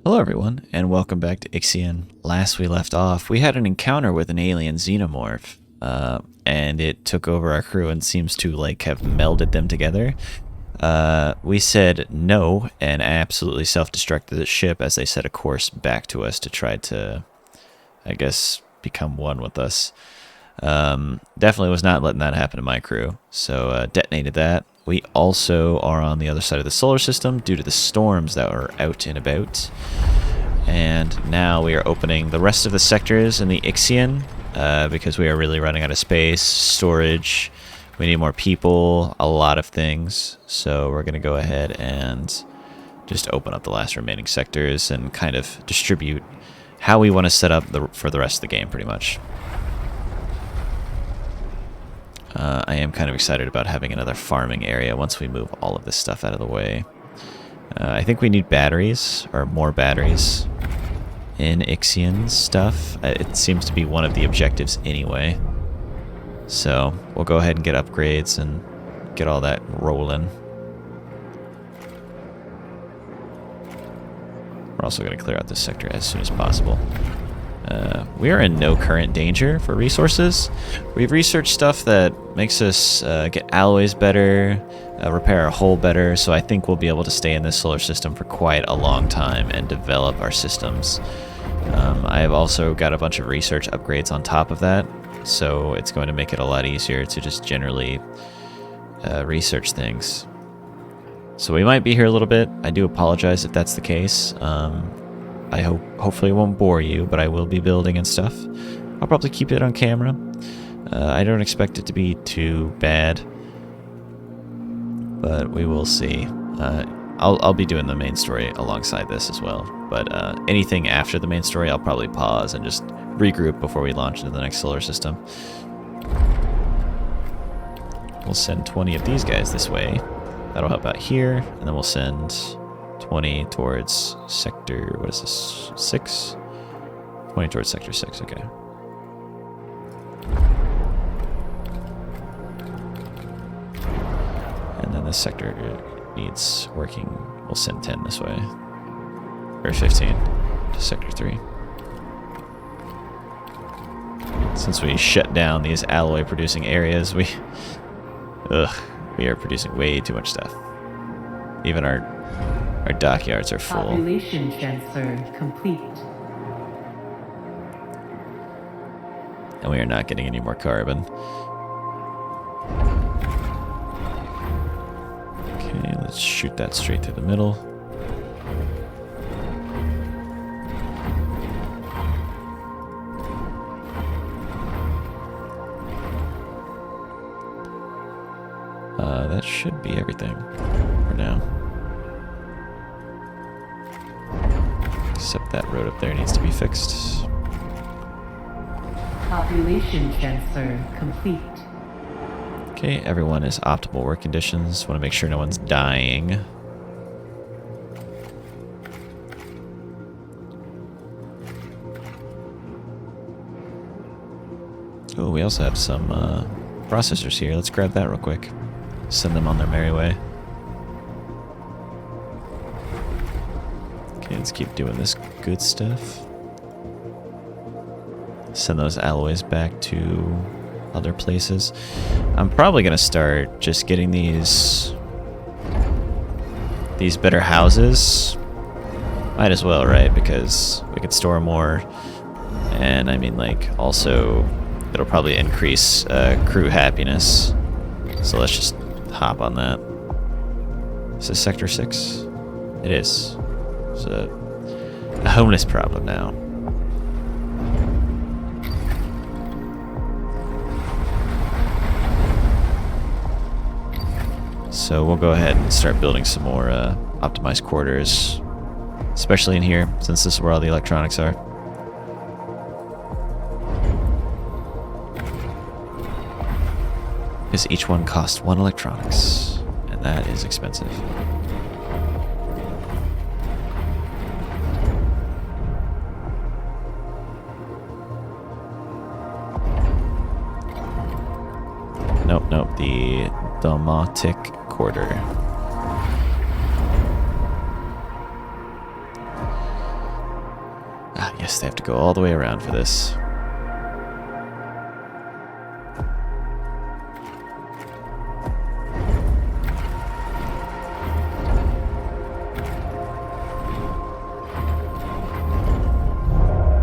Hello everyone, and welcome back to IXION. Last we left off, we had an encounter with an alien xenomorph, and it took over our crew and seems to have melded them together. We said no and absolutely self-destructed the ship as they set a course back to us to try to, I guess, become one with us. Definitely was not letting that happen to my crew, so detonated that. We also are on the other side of the solar system due to the storms that are out and about. And now we are opening the rest of the sectors in the IXION because we are really running out of space, storage, we need more people, a lot of things. So we're going to go ahead and just open up the last remaining sectors and kind of distribute how we want to set up for the rest of the game pretty much. I am kind of excited about having another farming area once we move all of this stuff out of the way. I think we need batteries, or more batteries, in IXION stuff. It seems to be one of the objectives anyway. So we'll go ahead and get upgrades and get all that rolling. We're also going to clear out this sector as soon as possible. We are in no current danger for resources. We've researched stuff that makes us get alloys better, repair our hull better, so I think we'll be able to stay in this solar system for quite a long time and develop our systems. I have also got a bunch of research upgrades on top of that, so it's going to make it a lot easier to just generally research things. So we might be here a little bit. I do apologize if that's the case. I hopefully it won't bore you, but I will be building and stuff. I'll probably keep it on camera. I don't expect it to be too bad, but we will see. I'll be doing the main story alongside this as well, but anything after the main story I'll probably pause and just regroup before we launch into the next solar system. We'll send 20 of these guys this way. That'll help out here, and then we'll send 20 towards sector, what is this, 6? 20 towards sector 6, okay. And then this sector needs working, we'll send 10 this way. Or 15 to sector 3. Since we shut down these alloy producing areas, we are producing way too much stuff. Even our dockyards are full. Population transfer complete. And we are not getting any more carbon. Okay, let's shoot that straight through the middle. That should be everything for now. Except that road up there needs to be fixed. Population transfer complete. Okay, everyone is optimal work conditions. Want to make sure no one's dying. Oh, we also have some processors here. Let's grab that real quick. Send them on their merry way. Okay, let's keep doing this good stuff. Send those alloys back to other places. I'm probably going to start just getting these better houses. Might as well, right? Because we could store more. And I mean, also, it'll probably increase crew happiness. So let's just hop on that. Is this sector 6? It is. It's a homeless problem now. So we'll go ahead and start building some more optimized quarters, especially in here, since this is where all the electronics are. Because each one costs 1 electronics, and that is expensive. Nope, the Domotic Quarter. Yes, they have to go all the way around for this.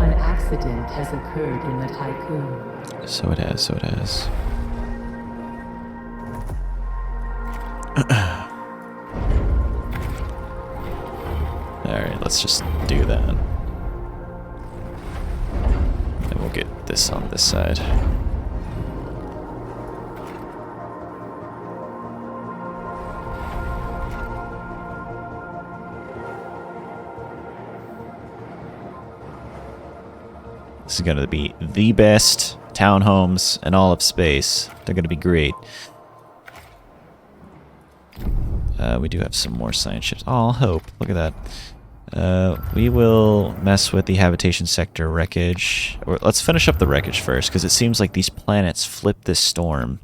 An accident has occurred in the Tycoon. So it has, so it has. Alright, let's just do that. And we'll get this on this side. This is going to be the best townhomes in all of space. They're going to be great. We do have some more science ships. Oh, I'll hope. Look at that. We will mess with the habitation sector wreckage. Or let's finish up the wreckage first, because it seems like these planets flip this storm.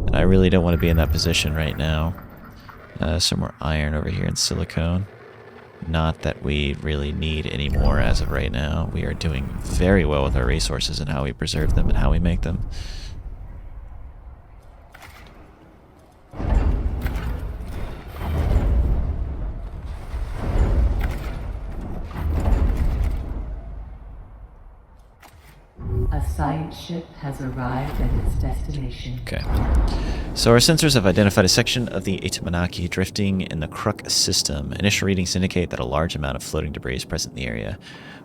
And I really don't want to be in that position right now. Some more iron over here and silicone. Not that we really need any more as of right now. We are doing very well with our resources and how we preserve them and how we make them. A science ship has arrived at its destination. Okay. So our sensors have identified a section of the Itamanaki drifting in the Kruk system. Initial readings indicate that a large amount of floating debris is present in the area.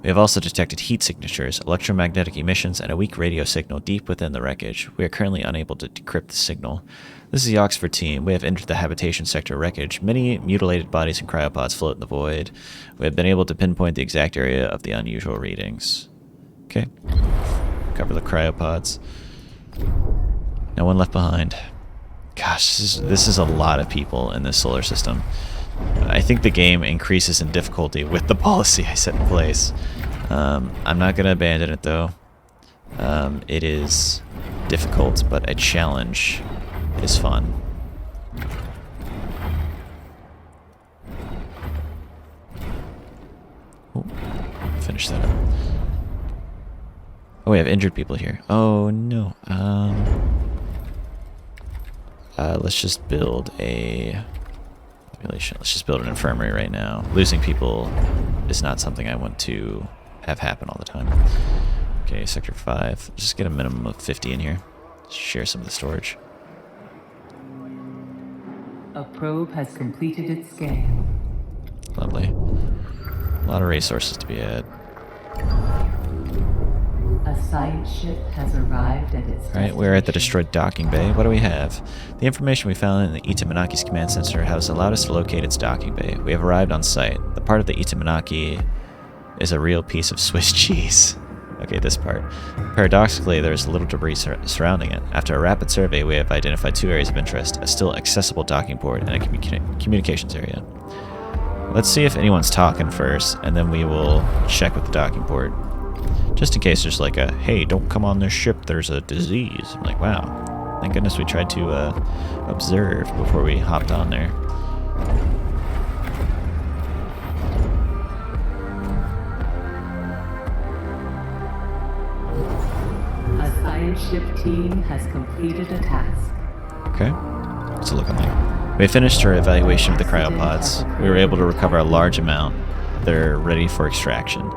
We have also detected heat signatures, electromagnetic emissions, and a weak radio signal deep within the wreckage. We are currently unable to decrypt the signal. This is the Oxford team. We have entered the habitation sector wreckage. Many mutilated bodies and cryopods float in the void. We have been able to pinpoint the exact area of the unusual readings. Okay. Cover the cryopods. No one left behind. Gosh, this is a lot of people in this solar system. I think the game increases in difficulty with the policy I set in place. I'm not going to abandon it, though. It is difficult, but a challenge is fun. Ooh, finish that up. Oh, we have injured people here. Oh, no. Let's just build a... Let's just build an infirmary right now. Losing people is not something I want to have happen all the time. Okay, Sector 5. Just get a minimum of 50 in here. Share some of the storage. A probe has completed its scan. Lovely. A lot of resources to be had. A science ship has arrived at its destination. Alright, we're at the destroyed docking bay. What do we have? The information we found in the Itamanaki's command sensor has allowed us to locate its docking bay. We have arrived on site. The part of the Itamanaki is a real piece of Swiss cheese. Okay, this part. Paradoxically, there is little debris surrounding it. After a rapid survey, we have identified two areas of interest, a still accessible docking port and a communications area. Let's see if anyone's talking first, and then we will check with the docking port. Just in case there's like a, hey, don't come on this ship, there's a disease. I'm like, wow. Thank goodness we tried to observe before we hopped on there. A science ship team has completed a task. Okay. What's it looking like? We finished our evaluation of the cryopods. We were able to recover a large amount. They're ready for extraction.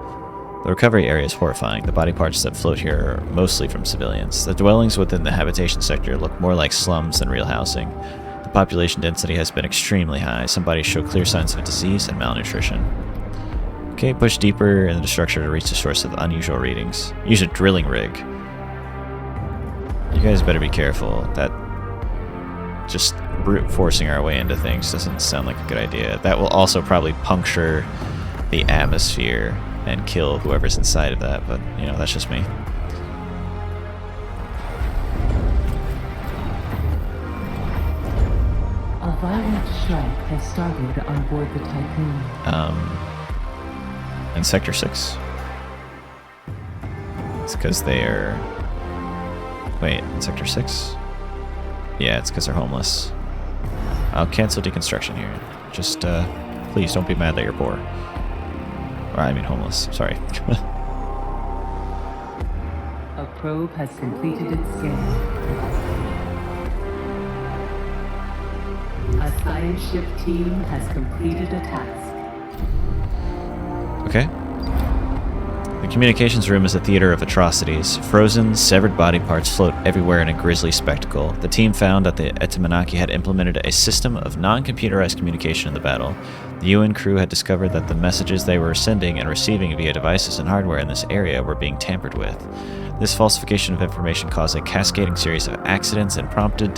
The recovery area is horrifying. The body parts that float here are mostly from civilians. The dwellings within the habitation sector look more like slums than real housing. The population density has been extremely high. Some bodies show clear signs of disease and malnutrition. Okay, push deeper into the structure to reach the source of the unusual readings. Use a drilling rig. You guys better be careful. That just brute forcing our way into things doesn't sound like a good idea. That will also probably puncture the atmosphere and kill whoever's inside of that, but, you know, that's just me. A violent strike has started on board the Tycoon. In Sector 6? It's because they're... Wait, in Sector 6? Yeah, it's because they're homeless. I'll cancel deconstruction here. Just, please don't be mad that you're poor. Or, I mean homeless, sorry. Probe has completed its scan. A science ship team has completed a task. Okay. The communications room is a theater of atrocities. Frozen, severed body parts float everywhere in a grisly spectacle. The team found that the Itamanaki had implemented a system of non-computerized communication in the battle. The UN crew had discovered that the messages they were sending and receiving via devices and hardware in this area were being tampered with. This falsification of information caused a cascading series of accidents and prompted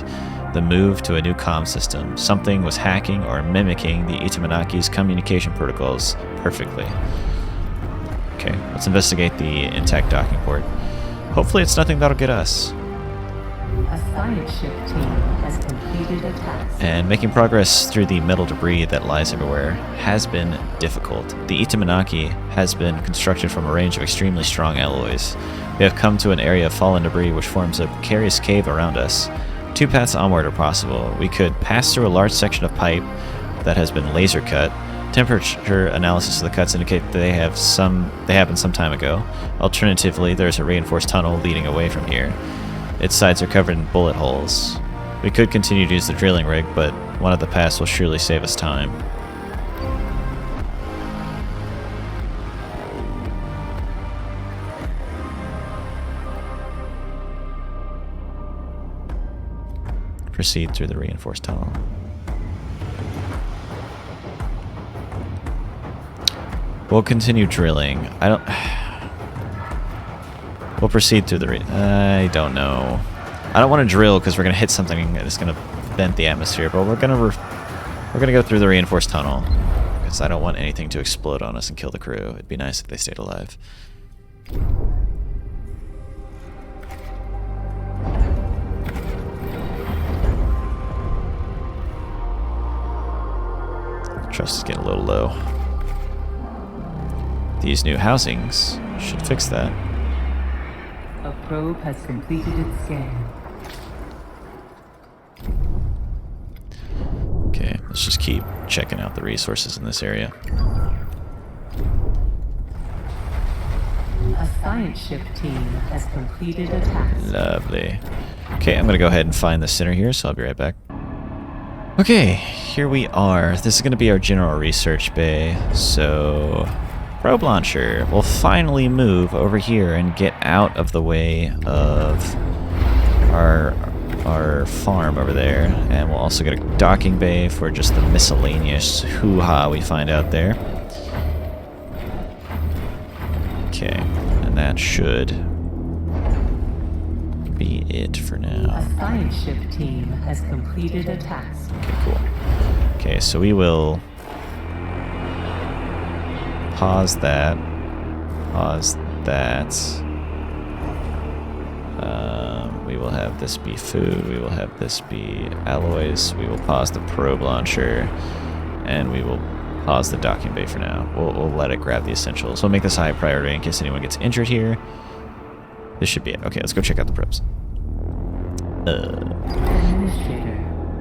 the move to a new comm system. Something was hacking or mimicking the Itamanaki's communication protocols perfectly. Okay, let's investigate the intact docking port. Hopefully it's nothing that'll get us. A science ship team has completed a task. And making progress through the metal debris that lies everywhere has been difficult. The Itamanaki has been constructed from a range of extremely strong alloys. We have come to an area of fallen debris which forms a precarious cave around us. Two paths onward are possible. We could pass through a large section of pipe that has been laser cut. Temperature analysis of the cuts indicate that they happened some time ago. Alternatively, there's a reinforced tunnel leading away from here. Its sides are covered in bullet holes. We could continue to use the drilling rig, but one of the paths will surely save us time. Proceed through the reinforced tunnel. We'll continue drilling. We'll proceed through the I don't know. I don't want to drill because we're going to hit something that's going to bend the atmosphere, but we're going to go through the reinforced tunnel because I don't want anything to explode on us and kill the crew. It'd be nice if they stayed alive. Trust is getting a little low. These new housings should fix that. A probe has completed its scan. Okay, let's just keep checking out the resources in this area. A science ship team has completed a task. Lovely. Okay, I'm gonna go ahead and find the center here, so I'll be right back. Okay, here we are. This is gonna be our general research bay. So, probe launcher will finally move over here and get out of the way of our farm over there, and we'll also get a docking bay for just the miscellaneous hoo-ha we find out there. Okay, and that should be it for now. A science ship team has completed a task. Okay, cool. Okay, so we will pause that. Pause that. We will have this be food. We will have this be alloys. We will pause the probe launcher. And we will pause the docking bay for now. We'll let it grab the essentials. We'll make this a high priority in case anyone gets injured here. This should be it. Okay, let's go check out the probes. Administrator,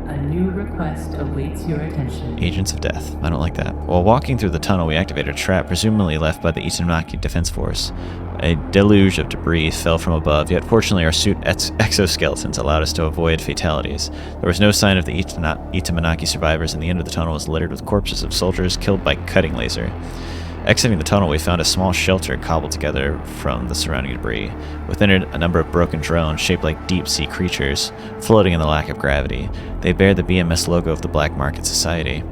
a new request awaits your attention. Agents of Death. I don't like that. While walking through the tunnel, we activated a trap presumably left by the Itamaki Defense Force. A deluge of debris fell from above, yet fortunately our suit exoskeletons allowed us to avoid fatalities. There was no sign of the Itamanaki survivors, and the end of the tunnel was littered with corpses of soldiers killed by cutting laser. Exiting the tunnel, we found a small shelter cobbled together from the surrounding debris. Within it, a number of broken drones shaped like deep-sea creatures, floating in the lack of gravity. They bear the BMS logo of the Black Market Society.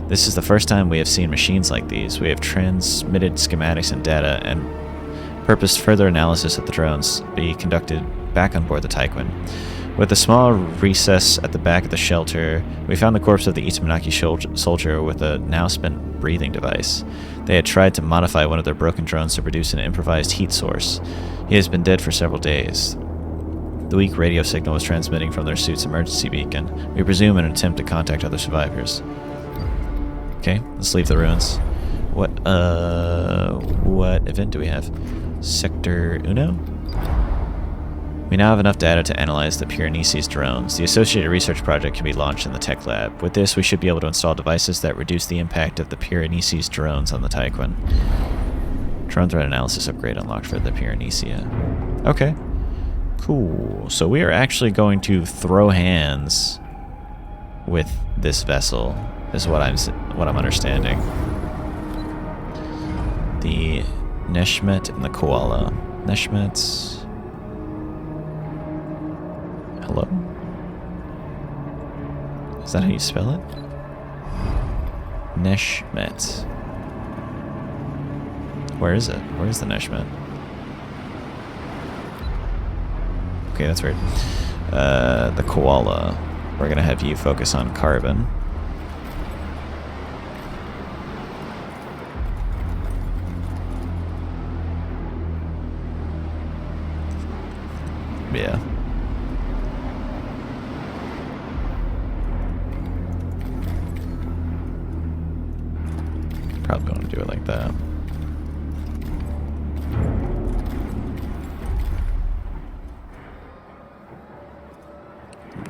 This is the first time we have seen machines like these. We have transmitted schematics and data, and purposed further analysis of the drones be conducted back on board the Tyquin. With a small recess at the back of the shelter, we found the corpse of the Itamanaki soldier with a now-spent breathing device. They had tried to modify one of their broken drones to produce an improvised heat source. He has been dead for several days. The weak radio signal was transmitting from their suit's emergency beacon. We presume an attempt to contact other survivors. Okay, let's leave the ruins. What event do we have? Sector Uno? We now have enough data to analyze the Piranesi's drones. The associated research project can be launched in the tech lab. With this, we should be able to install devices that reduce the impact of the Piranesi's drones on the Tyquin. Drone threat analysis upgrade unlocked for the Piranesia. Okay. Cool. So we are actually going to throw hands with this vessel, is what I'm understanding. The Neshmet and the Koala. Neshmet's... Hello? Is that how you spell it? Neshmet. Where is it? Where is the Neshmet? Okay, that's weird. The Koala. We're gonna have you focus on carbon. Yeah. Probably want to do it like that.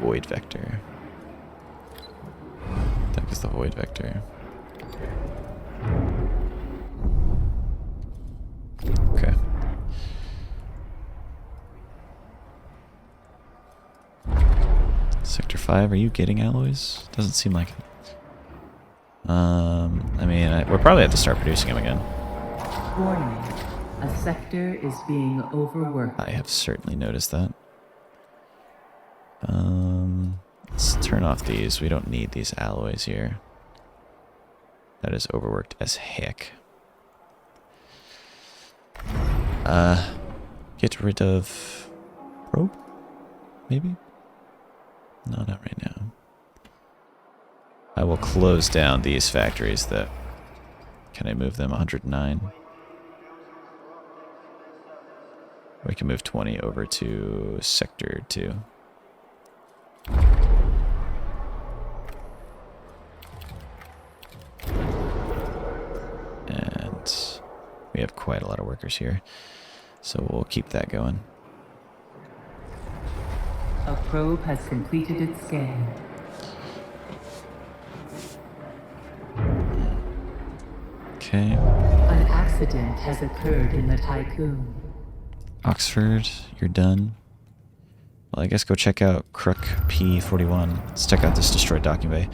Void vector. That is the void vector. Okay. Sector 5, are you getting alloys? Doesn't seem like it. I mean, we'll probably have to start producing them again. Warning. A sector is being overworked. I have certainly noticed that. Let's turn off these. We don't need these alloys here. That is overworked as heck. Get rid of probe? Maybe? No, not right now. I will close down these factories that... Can I move them 109? We can move 20 over to Sector 2. And we have quite a lot of workers here, so we'll keep that going. A probe has completed its scan. Okay. An accident has occurred in the Tycoon. Oxford, you're done. Well, I guess go check out Crook P41. Let's check out this destroyed docking bay.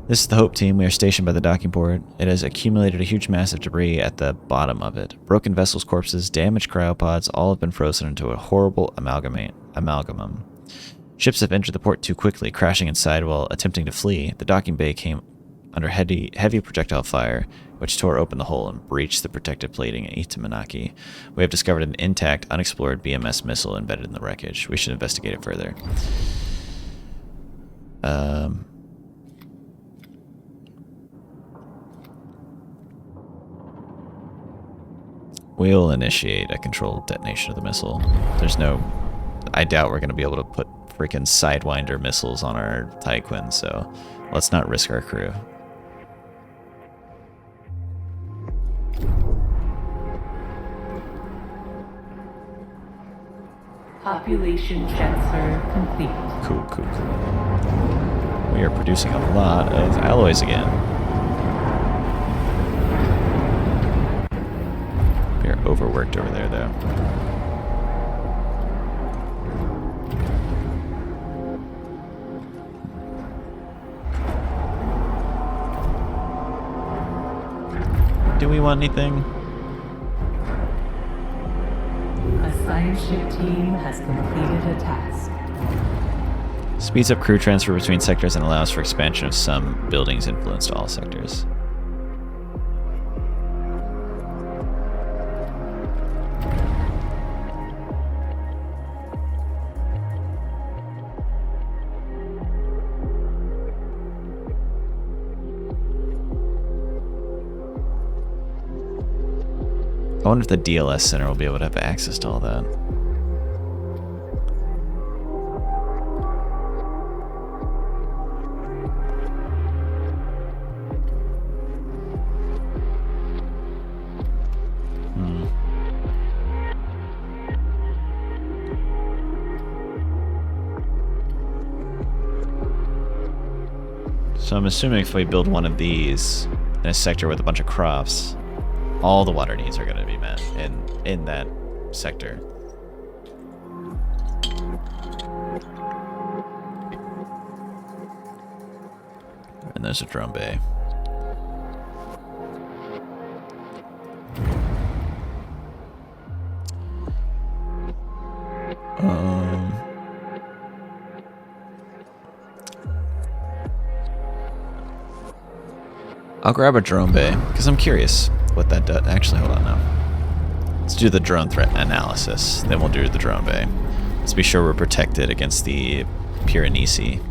This is the Hope team. We are stationed by the docking port. It has accumulated a huge mass of debris at the bottom of it. Broken vessels, corpses, damaged cryopods, all have been frozen into a horrible amalgamum. Ships have entered the port too quickly, crashing inside while attempting to flee. The docking bay came under heavy projectile fire, which tore open the hole and breached the protective plating in Itamanaki. We have discovered an intact, unexplored BMS missile embedded in the wreckage. We should investigate it further. We'll initiate a controlled detonation of the missile. I doubt we're going to be able to put freaking Sidewinder missiles on our Tyquin, so let's not risk our crew. Population transfer complete. Cool. We are producing a lot of alloys again. We are overworked over there, though. Do we want anything? A science ship team has completed a task. Speeds up crew transfer between sectors and allows for expansion of some buildings influence to all sectors. I wonder if the DLS Center will be able to have access to all that. So I'm assuming if we build one of these in a sector with a bunch of crops, all the water needs are going to be met in that sector. And there's a drone bay. I'll grab a drone bay, because I'm curious what that does. Actually, hold on now. Let's do the drone threat analysis, then we'll do the drone bay. Let's be sure we're protected against the Piranesi,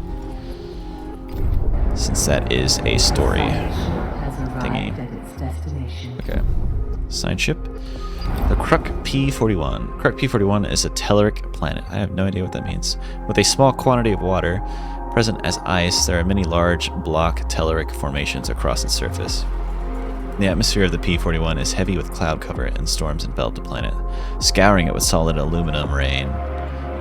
since that is a story thingy. Okay. Sign ship. The Kruk P-41. Kruk P-41 is a telluric planet. I have no idea what that means. With a small quantity of water present as ice, there are many large block telluric formations across its surface. The atmosphere of the P-41 is heavy with cloud cover and storms envelop the planet, scouring it with solid aluminum rain.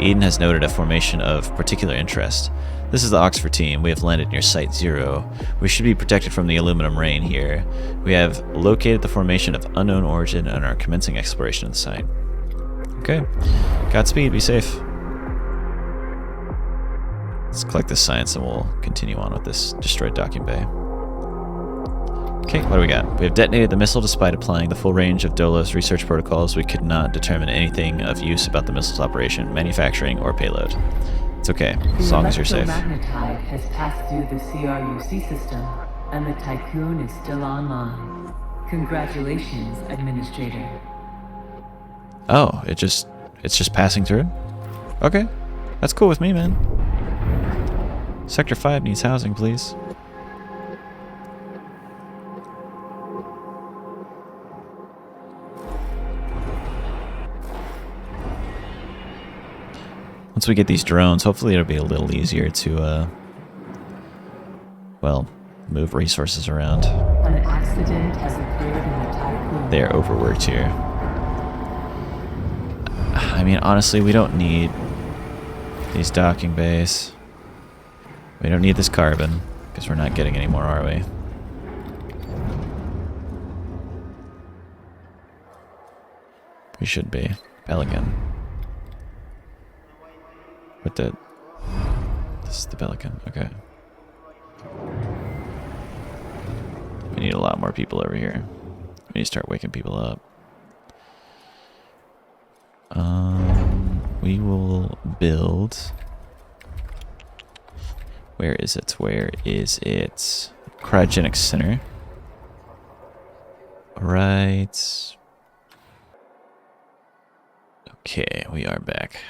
Eden has noted a formation of particular interest. This is the Oxford team. We have landed near Site 0. We should be protected from the aluminum rain here. We have located the formation of unknown origin and are commencing exploration of the site. Okay. Godspeed. Be safe. Let's collect this science and we'll continue on with this destroyed docking bay. Okay, what do we got? We have detonated the missile despite applying the full range of Dolos research protocols. We could not determine anything of use about the missile's operation, manufacturing, or payload. It's okay, as long as you're safe. The electromagnetite has passed through the CRUC system, and the Tycoon is still online. Congratulations, Administrator. Oh, it's just passing through? Okay, that's cool with me, man. Sector 5 needs housing, please. Once we get these drones, hopefully it'll be a little easier to, well, move resources around. An accident has occurred in the Tycoon. They're overworked here. I mean, honestly, we don't need these docking bays. We don't need this carbon, because we're not getting any more, are we? We should be. Pelican. This is the Pelican, okay. We need a lot more people over here. We need to start waking people up. We will build... Where is it? Where is it? Cryogenic center. Right. Okay, we are back.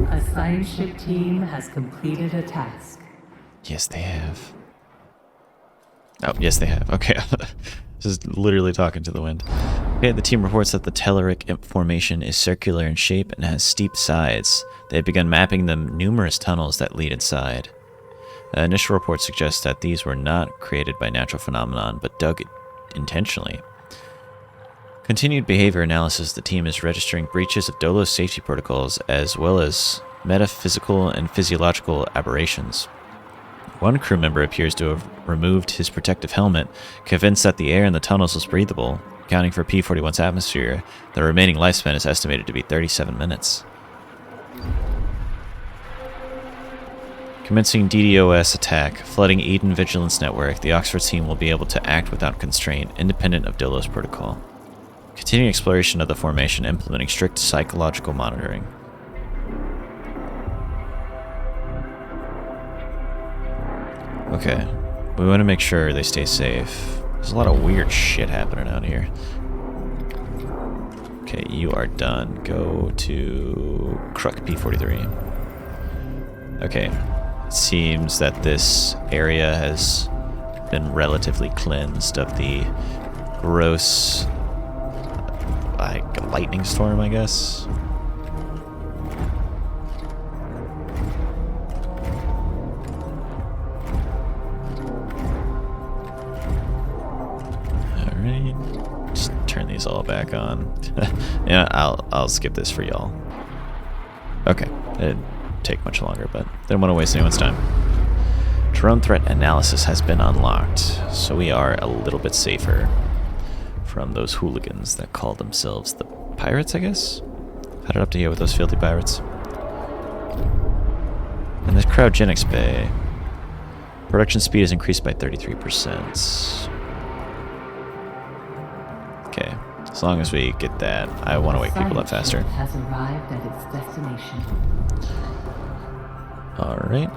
A science ship team has completed a task. Yes, they have. Oh, yes, they have. Okay. Just literally talking to the wind. Okay, the team reports that the telluric formation is circular in shape and has steep sides. They have begun mapping the numerous tunnels that lead inside. Initial reports suggest that these were not created by natural phenomenon, but dug intentionally. Continued behavior analysis, the team is registering breaches of Dolos safety protocols as well as metaphysical and physiological aberrations. One crew member appears to have removed his protective helmet, convinced that the air in the tunnels was breathable. Accounting for P-41's atmosphere, the remaining lifespan is estimated to be 37 minutes. Commencing DDoS attack, flooding Eden Vigilance Network, the Oxford team will be able to act without constraint, independent of Dolos protocol. Continuing exploration of the formation, implementing strict psychological monitoring. Okay, we want to make sure they stay safe. There's a lot of weird shit happening out here. Okay, you are done. Go to Kruk P-43. Okay, it seems that this area has been relatively cleansed of the gross, like, lightning storm, I guess. Just turn these all back on. Yeah, I'll skip this for y'all. Okay, it didn't take much longer, but didn't want to waste anyone's time. Drone threat analysis has been unlocked, so we are a little bit safer from those hooligans that call themselves the pirates, I guess? Headed up to here with those filthy pirates. And the cryogenics bay. Production speed is increased by 33%. Okay, as long as we get that, I want to wake people up faster. Has arrived at its destination. Alright.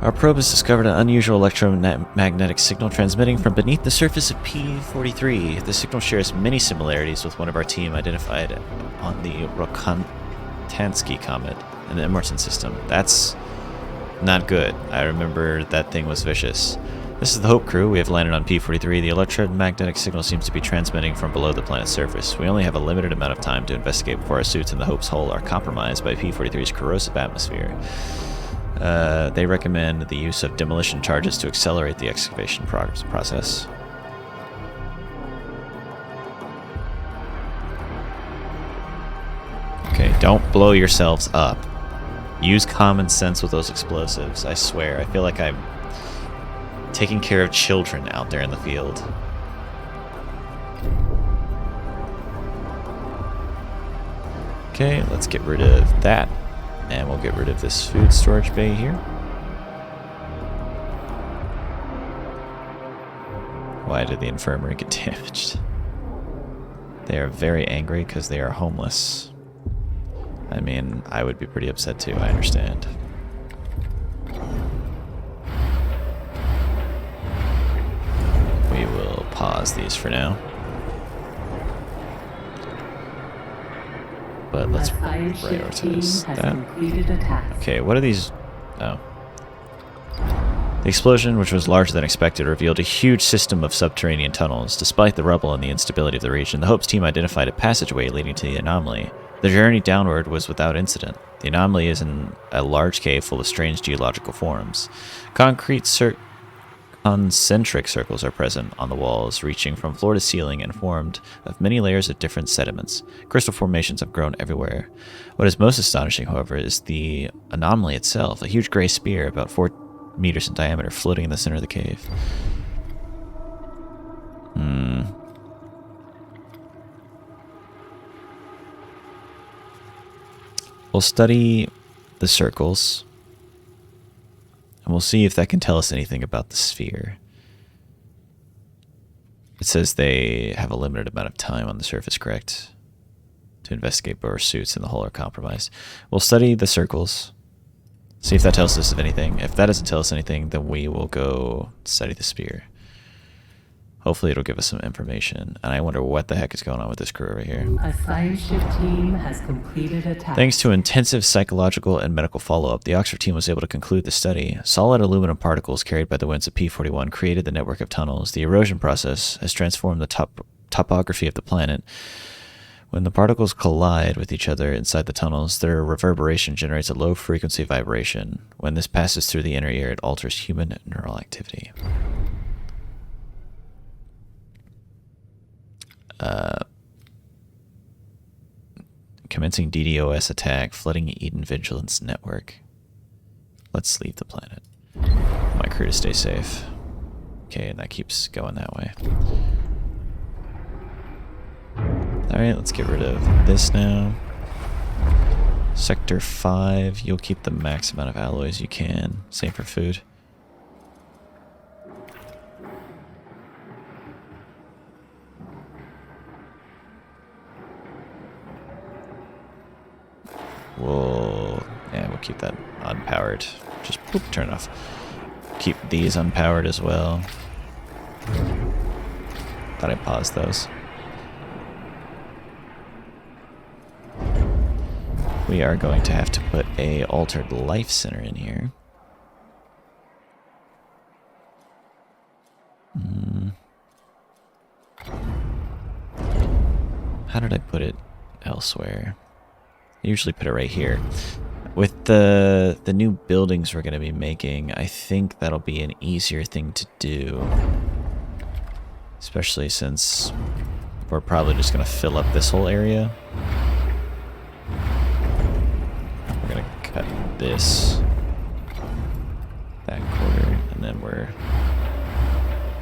Our probe has discovered an unusual electromagnetic signal transmitting from beneath the surface of P-43. The signal shares many similarities with one of our team identified on the Rokantansky comet in the Emerson system. That's not good. I remember that thing was vicious. This is the Hope crew. We have landed on P-43. The electromagnetic signal seems to be transmitting from below the planet's surface. We only have a limited amount of time to investigate before our suits in the Hope's hull are compromised by P-43's corrosive atmosphere. They recommend the use of demolition charges to accelerate the excavation process. Okay, don't blow yourselves up. Use common sense with those explosives. I swear, I feel like I'm taking care of children out there in the field. Okay, let's get rid of that. And we'll get rid of this food storage bay here. Why did the infirmary get damaged? They are very angry because they are homeless. I mean, I would be pretty upset too, I understand. We will pause these for now. But let's prioritize that. Okay, what are these? Oh. The explosion, which was larger than expected, revealed a huge system of subterranean tunnels. Despite the rubble and the instability of the region, the Hope's team identified a passageway leading to the anomaly. The journey downward was without incident. The anomaly is in a large cave full of strange geological forms. Concrete concentric circles are present on the walls, reaching from floor to ceiling and formed of many layers of different sediments. Crystal formations have grown everywhere. What is most astonishing, however, is the anomaly itself, a huge gray spear about 4 meters in diameter floating in the center of the cave. We'll study the circles. And we'll see if that can tell us anything about the sphere. It says they have a limited amount of time on the surface, correct? To investigate where our suits in the hull are compromised. We'll study the circles. See if that tells us anything. If that doesn't tell us anything, then we will go study the sphere. Hopefully it'll give us some information. And I wonder what the heck is going on with this crew over here. A science ship team has completed a task. Thanks to intensive psychological and medical follow-up, the Oxford team was able to conclude the study. Solid aluminum particles carried by the winds of P-41 created the network of tunnels. The erosion process has transformed the topography of the planet. When the particles collide with each other inside the tunnels, their reverberation generates a low-frequency vibration. When this passes through the inner ear, it alters human neural activity. Commencing DDoS attack, flooding Eden Vigilance Network. Let's leave the planet. My crew to stay safe. Okay, and that keeps going that way. Alright, let's get rid of this now. Sector 5, you'll keep the max amount of alloys you can. Same for food. We'll keep that unpowered. Just boop, turn it off. Keep these unpowered as well. Thought I paused those. We are going to have to put a altered life center in here. How did I put it elsewhere? I usually put it right here. With the new buildings we're going to be making, I think that'll be an easier thing to do. Especially since we're probably just going to fill up this whole area. We're going to cut this back quarter, and then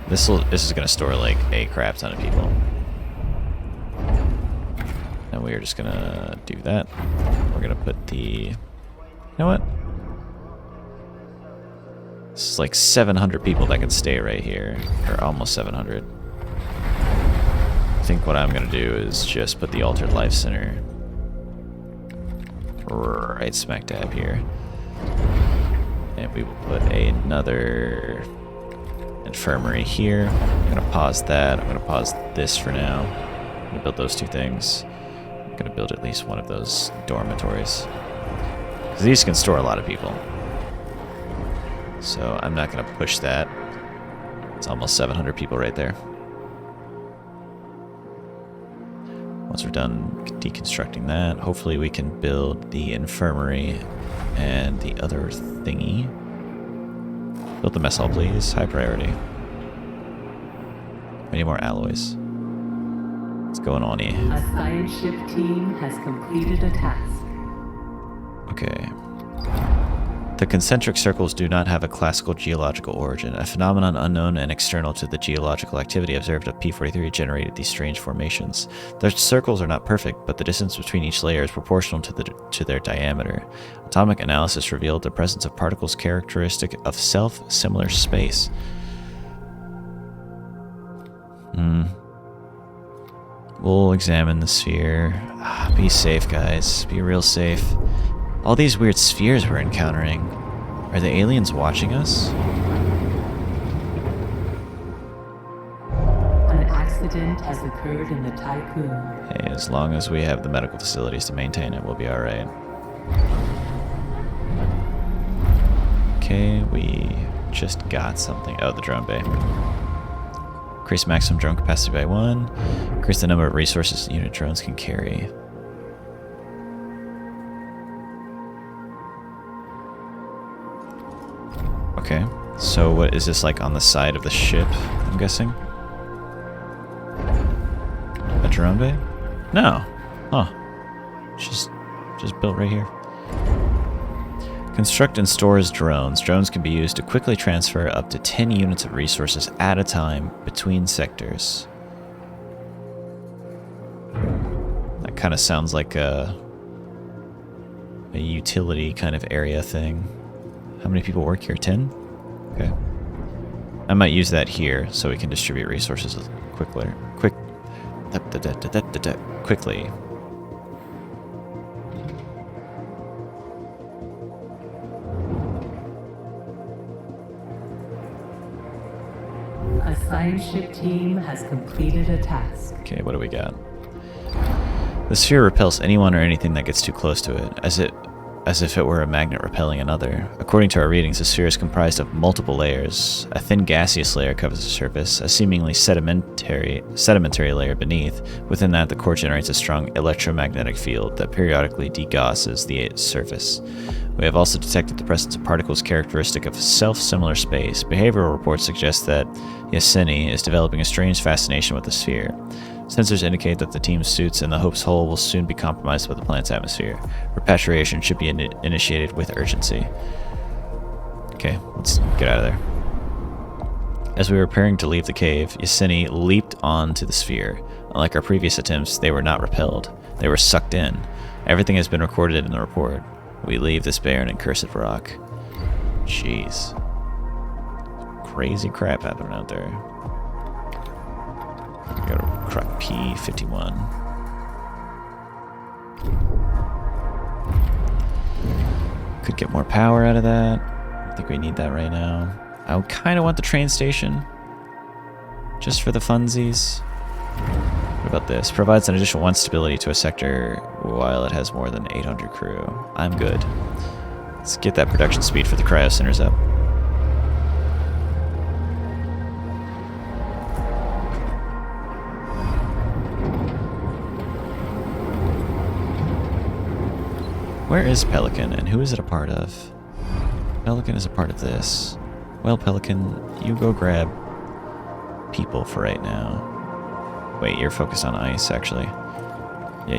this is going to store like a crap ton of people. And we are just going to do that. We're going to put the... You know what? This is like 700 people that can stay right here. Or almost 700. I think what I'm going to do is just put the Altered Life Center right smack dab here. And we will put another infirmary here. I'm going to pause that. I'm going to pause this for now. I'm going to build those two things. I'm going to build at least one of those dormitories. Because these can store a lot of people. So I'm not going to push that. It's almost 700 people right there. Once we're done deconstructing that, hopefully we can build the infirmary and the other thingy. Build the mess hall, please. High priority. We need more alloys. What's going on here? A science ship team has completed a task. Okay. The concentric circles do not have a classical geological origin. A phenomenon unknown and external to the geological activity observed at P43 generated these strange formations. The circles are not perfect, but the distance between each layer is proportional to their diameter. Atomic analysis revealed the presence of particles characteristic of self-similar space. We'll examine the sphere. Be safe, guys. Be real safe. All these weird spheres we're encountering. Are the aliens watching us? An accident has occurred in the Tycoon. Hey, as long as we have the medical facilities to maintain it, we'll be alright. Okay, we just got something. Oh, the drone bay. Increase maximum drone capacity by 1. Increase the number of resources unit drones can carry. Okay, so what is this, like on the side of the ship, I'm guessing? A drone bay? No. Huh. Just built right here. Construct and stores drones. Drones can be used to quickly transfer up to 10 units of resources at a time between sectors. That kind of sounds like a utility kind of area thing. How many people work here? 10? Okay. I might use that here so we can distribute resources quickly. Quickly. A science ship team has completed a task. Okay, what do we got? The sphere repels anyone or anything that gets too close to it, as if it were a magnet repelling another. According to our readings, the sphere is comprised of multiple layers. A thin gaseous layer covers the surface, a seemingly sedimentary layer beneath. Within that, the core generates a strong electromagnetic field that periodically degausses the surface. We have also detected the presence of particles characteristic of self-similar space. Behavioral reports suggest that Yasini is developing a strange fascination with the sphere. Sensors indicate that the team's suits in the Hope's Hole will soon be compromised by the planet's atmosphere. Repatriation should be initiated with urgency. Okay, let's get out of there. As we were preparing to leave the cave, Yasini leaped onto the sphere. Unlike our previous attempts, they were not repelled. They were sucked in. Everything has been recorded in the report. We leave this barren and cursed rock. Jeez. Crazy crap happening out there. We got a Croc P51. Could get more power out of that. I think we need that right now. I kind of want the train station. Just for the funsies. What about this? Provides an additional 1 stability to a sector while it has more than 800 crew. I'm good. Let's get that production speed for the cryo centers up. Where is Pelican, and who is it a part of? Pelican is a part of this. Well, Pelican, you go grab people for right now. Wait, you're focused on ice, actually. Yeah,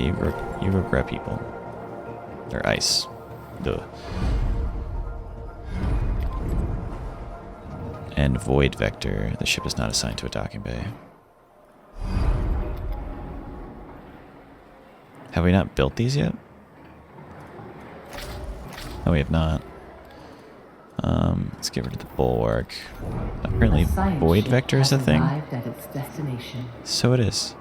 you go grab people. Or ice. Duh. And Void Vector. The ship is not assigned to a docking bay. Have we not built these yet? No, we have not. Let's get rid of the bulwark. Apparently, A science void ship vector is has a thing. arrived at its destination. So it is.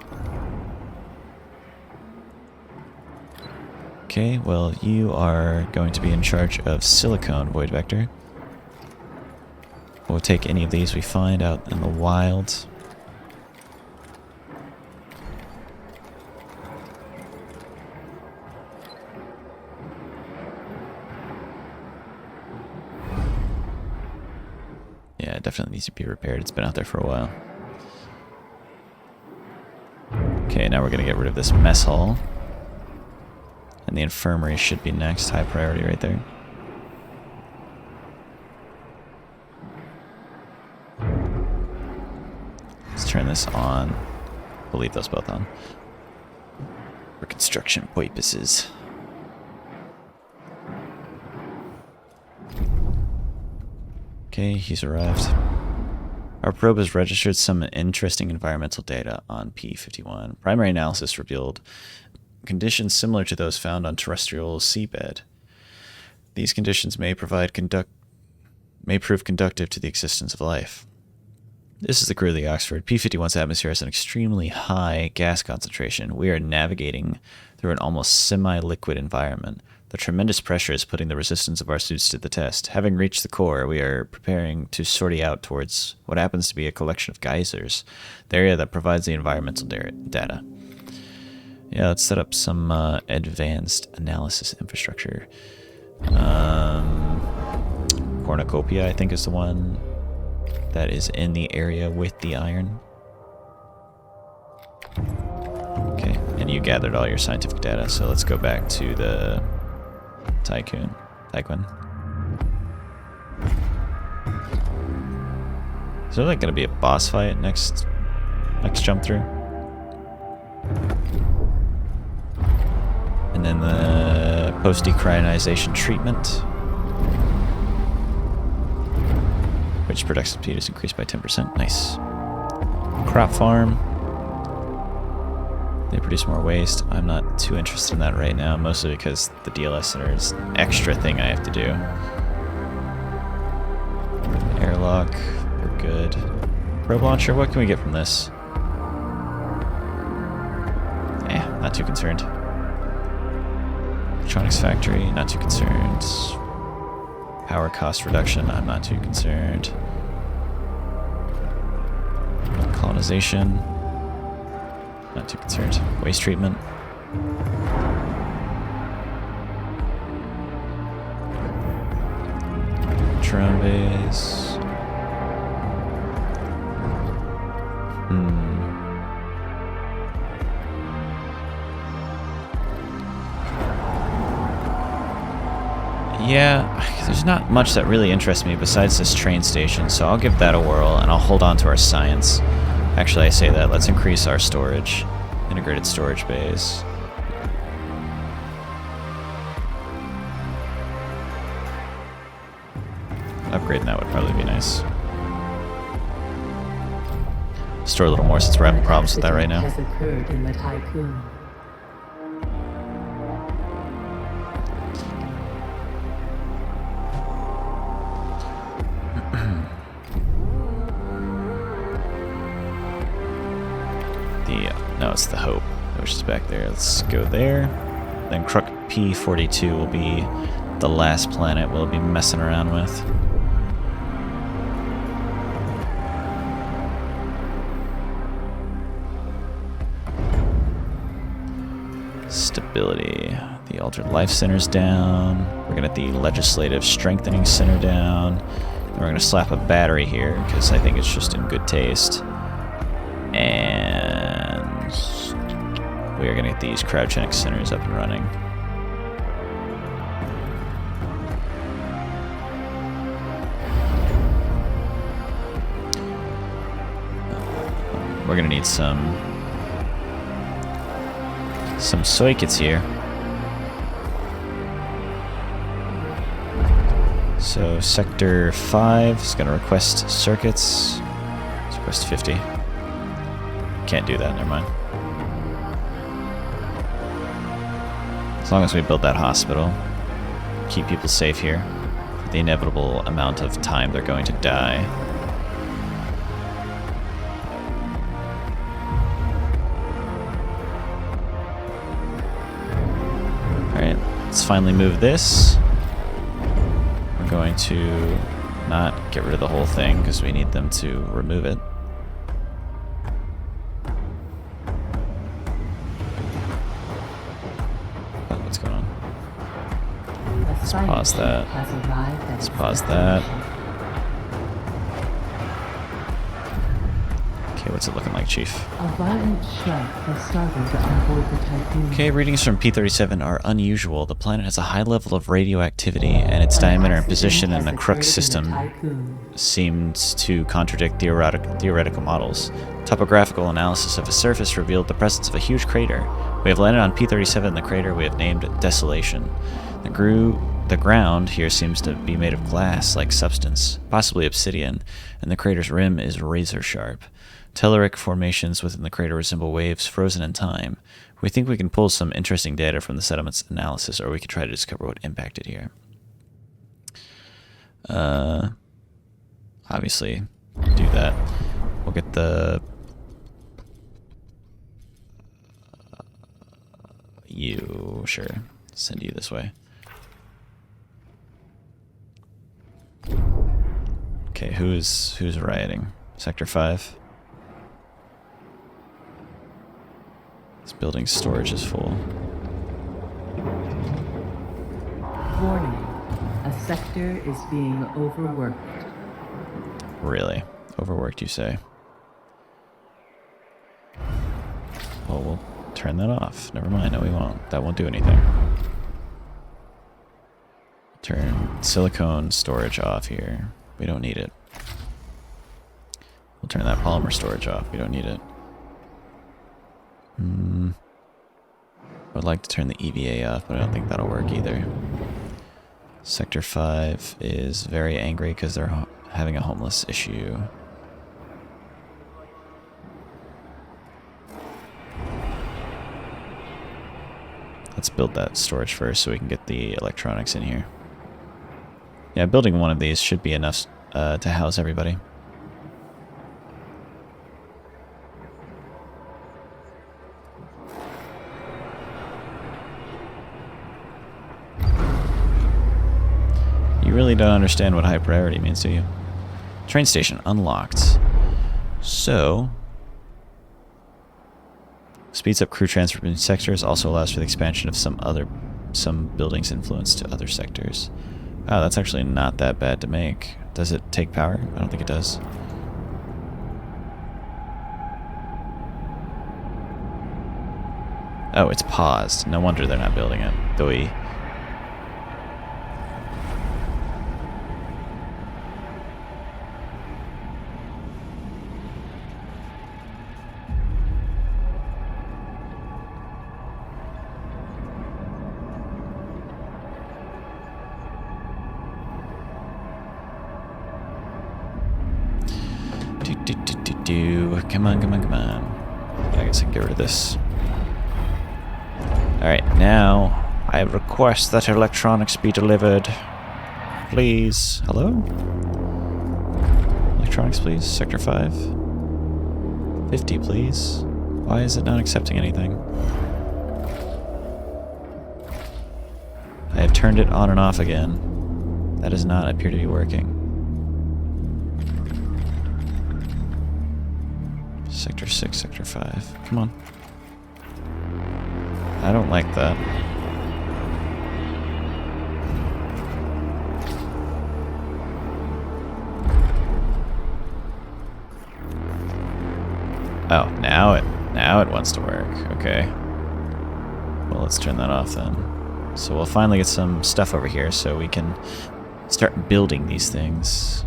Okay, well, you are going to be in charge of silicone void vector. We'll take any of these we find out in the wild. Yeah, it definitely needs to be repaired. It's been out there for a while. Okay, now we're going to get rid of this mess hall. And the infirmary should be next. High priority right there. Let's turn this on. We'll leave those both on. For construction purposes. Okay, he's arrived. Our probe has registered some interesting environmental data on P51. Primary analysis revealed conditions similar to those found on terrestrial seabed. These conditions may prove conductive to the existence of life. This is the crew of the Oxford. P51's atmosphere has an extremely high gas concentration. We are navigating through an almost semi-liquid environment. The tremendous pressure is putting the resistance of our suits to the test. Having reached the core, we are preparing to sortie out towards what happens to be a collection of geysers, the area that provides the environmental data. Yeah, let's set up some advanced analysis infrastructure. Cornucopia, I think, is the one that is in the area with the iron. Okay, and you gathered all your scientific data, so let's go back to the Tycoon. Is there like gonna be a boss fight next jump through? And then the post-decrionization treatment, which production speed is increased by 10%. Nice. Crop farm. They produce more waste. I'm not too interested in that right now, mostly because the DLS center is an extra thing I have to do. Airlock, we're good. Probe launcher, what can we get from this? Not too concerned. Electronics factory, not too concerned. Power cost reduction, I'm not too concerned. Colonization, not too concerned. Waste treatment. Drone base. Yeah, there's not much that really interests me besides this train station, so I'll give that a whirl, and I'll hold on to our science. Actually, I say that. Let's increase our storage. Integrated storage bays. Upgrading that would probably be nice. Store a little more since we're having problems with that right now. Has occurred in the Tycoon. No, it's the Hope, which is back there. Let's go there. Then Kruk P42 will be the last planet we'll be messing around with. Stability. The Altered Life Center's down. We're going to get the Legislative Strengthening Center down. And we're going to slap a battery here, because I think it's just in good taste. And we are going to get these cryogenic centers up and running. We're going to need some circuits here. So Sector 5 is going to request circuits. Let's request 50. Can't do that, never mind. As long as we build that hospital, keep people safe here. the inevitable amount of time they're going to die. Alright, let's finally move this. We're going to not get rid of the whole thing because we need them to remove it. Oh, what's going on? Let's pause that. Let's pause that. Okay, what's it looking like, Chief? A violent strike has started on board the Typhoon. Okay, readings from P-37 are unusual. The planet has a high level of radioactivity, and its diameter and position in the crux system seems to contradict theoretical models. Topographical analysis of the surface revealed the presence of a huge crater. We have landed on P-37 in the crater we have named Desolation. The ground here seems to be made of glass-like substance, possibly obsidian, and the crater's rim is razor-sharp. Telluric formations within the crater resemble waves frozen in time. We think we can pull some interesting data from the sediments analysis, or we could try to discover what impacted here. Obviously, do that. We'll get the... you, sure. Send you this way. Okay, who's rioting? Sector 5? This building's storage is full. Warning. A sector is being overworked. Really? Overworked, you say? Well, we'll turn that off. Never mind. No, we won't. That won't do anything. Turn silicone storage off here. We don't need it. We'll turn that polymer storage off. We don't need it. I would like to turn the EVA off, but I don't think that'll work either. Sector 5 is very angry because they're having a homeless issue. Let's build that storage first so we can get the electronics in here. Yeah, building one of these should be enough to house everybody. You really don't understand what high priority means, do you? Train station unlocked. So, speeds up crew transfer between sectors, also allows for the expansion of some buildings' influence to other sectors. Oh, that's actually not that bad to make. Does it take power? I don't think it does. Oh, it's paused. No wonder they're not building it. Doi. Come on, come on, come on. I guess I can get rid of this. Alright, now I request that electronics be delivered. Please. Hello? Electronics, please. Sector 5. 50, please. Why is it not accepting anything? I have turned it on and off again. That does not appear to be working. Sector 6, Sector 5. Come on. I don't like that. Oh, now it wants to work. Okay. Well, let's turn that off then. So we'll finally get some stuff over here so we can start building these things.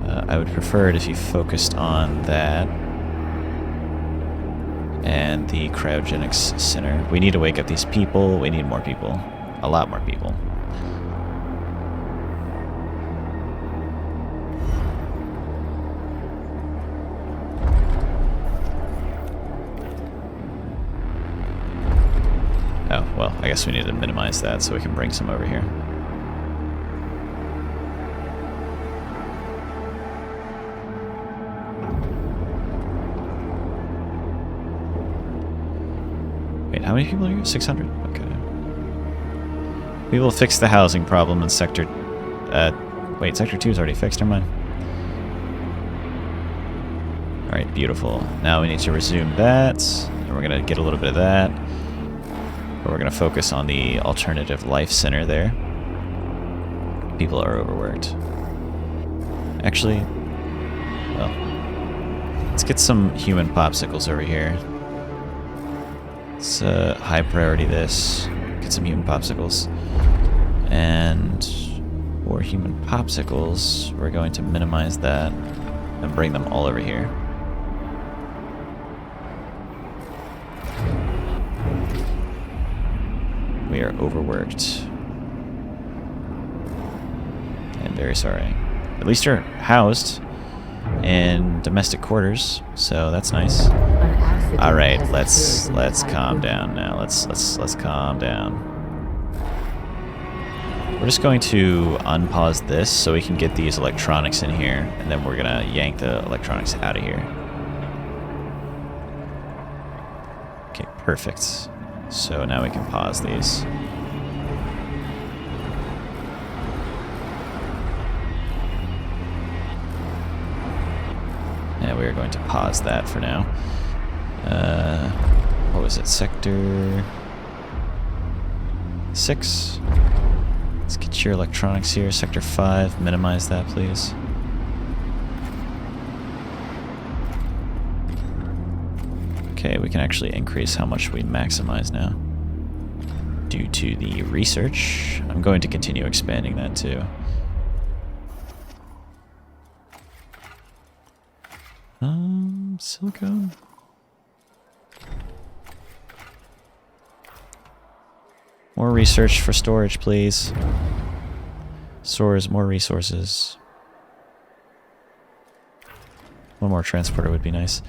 I would prefer it if you focused on that. And the cryogenics center. We need to wake up these people. We need more people. A lot more people. Oh, well, I guess we need to minimize that so we can bring some over here. Wait, how many people are here? 600? Okay. We will fix the housing problem in Sector... wait, Sector 2 is already fixed. Never mind. Alright, beautiful. Now we need to resume that. And we're going to get a little bit of that. But we're going to focus on the alternative life center there. People are overworked. Actually, well, let's get some human popsicles over here. Let's high priority this. Get some human popsicles. And for human popsicles, we're going to minimize that and bring them all over here. We are overworked. I'm very sorry. At least you're housed in domestic quarters, so that's nice. All right, let's calm down now. Let's calm down. We're just going to unpause this so we can get these electronics in here, and then we're gonna yank the electronics out of here. Okay, perfect. So now we can pause these. And we are going to pause that for now. What was it? Sector 6? Let's get your electronics here. Sector 5, minimize that, please. Okay, we can actually increase how much we maximize now. Due to the research, I'm going to continue expanding that too. Silicone? More research for storage, please. Stores more resources. One more transporter would be nice.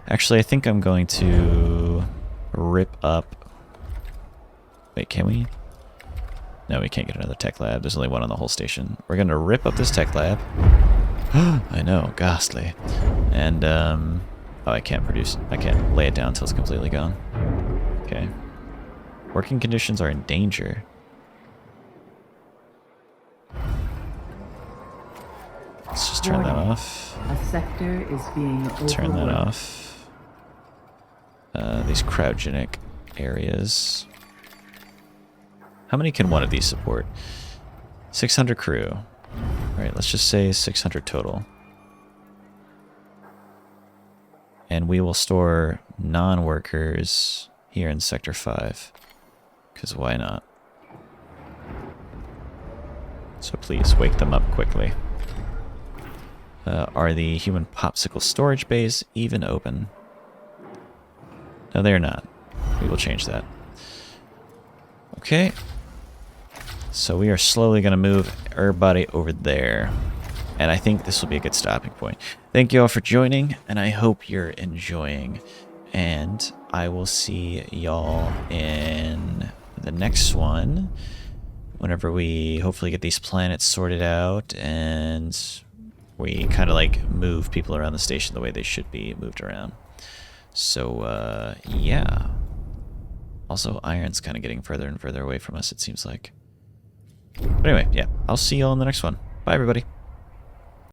Actually, I think I'm going to rip up... Wait, can we? No, we can't get another tech lab. There's only one on the whole station. We're going to rip up this tech lab. I know, ghastly. And, oh, I can't produce... I can't lay it down until it's completely gone. Okay. Working conditions are in danger. Let's just turn that off. A sector is being overworked. Turn that off. These cryogenic areas. How many can one of these support? 600 crew. Alright, let's just say 600 total. And we will store non-workers here in Sector 5. Because why not? So please, wake them up quickly. Are the human popsicle storage bays even open? No, they're not. We will change that. Okay. So we are slowly going to move everybody over there. And I think this will be a good stopping point. Thank you all for joining, and I hope you're enjoying. And I will see y'all in the next one. Whenever we hopefully get these planets sorted out and we kind of like move people around the station the way they should be moved around. So, yeah. Also, iron's kind of getting further and further away from us, it seems like. But anyway, yeah, I'll see y'all in the next one. Bye, everybody.